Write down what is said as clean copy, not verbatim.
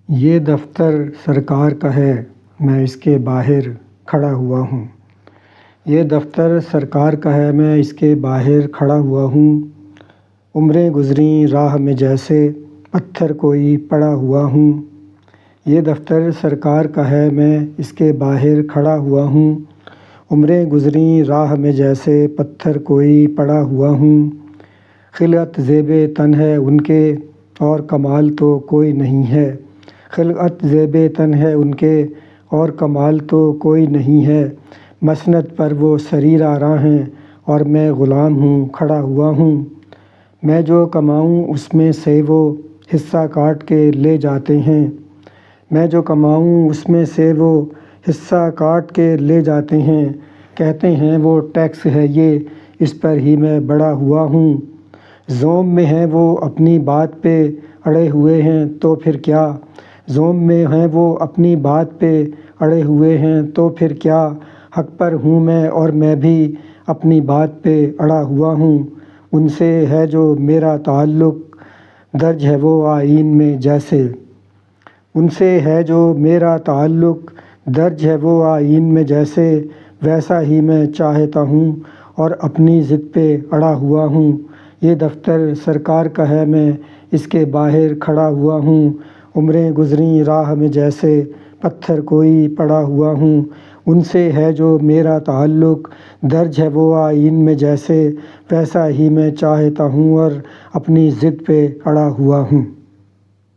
یہ دفتر سرکار کا ہے، میں اس کے باہر کھڑا ہوا ہوں۔ یہ دفتر سرکار کا ہے، میں اس کے باہر کھڑا ہوا ہوں۔ عمریں گزریں راہ میں جیسے پتھر کوئی پڑا ہوا ہوں۔ یہ دفتر سرکار کا ہے، میں اس کے باہر کھڑا ہوا ہوں۔ عمریں گزریں راہ میں جیسے پتھر کوئی پڑا ہوا ہوں۔ خلعت زیب تن ہے ان کے اور کمال تو کوئی نہیں ہے۔ خلعت زیب تن ہے ان کے اور کمال تو کوئی نہیں ہے۔ مسند پر وہ سریر آراں ہیں اور میں غلام ہوں کھڑا ہوا ہوں۔ میں جو کماؤں اس میں سے وہ حصہ کاٹ کے لے جاتے ہیں۔ میں جو کماؤں اس میں سے وہ حصہ کاٹ کے لے جاتے ہیں۔ کہتے ہیں وہ ٹیکس ہے یہ، اس پر ہی میں بڑا ہوا ہوں۔ زوم میں ہیں وہ اپنی بات پہ اڑے ہوئے ہیں تو پھر کیا؟ زوم میں ہیں وہ اپنی بات پہ اڑے ہوئے ہیں تو پھر کیا؟ حق پر ہوں میں اور میں بھی اپنی بات پہ اڑا ہوا ہوں۔ ان سے ہے جو میرا تعلق درج ہے وہ آئین میں جیسے۔ ان سے ہے جو میرا تعلق درج ہے وہ آئین میں جیسے، ویسا ہی میں چاہتا ہوں اور اپنی ضد پہ اڑا ہوا ہوں۔ یہ دفتر سرکار کا ہے، میں اس کے باہر کھڑا ہوا ہوں۔ عمریں گزریں راہ میں جیسے پتھر کوئی پڑا ہوا ہوں۔ ان سے ہے جو میرا تعلق درج ہے وہ آئین میں جیسے، ویسا ہی میں چاہتا ہوں اور اپنی ضد پہ اڑا ہوا ہوں۔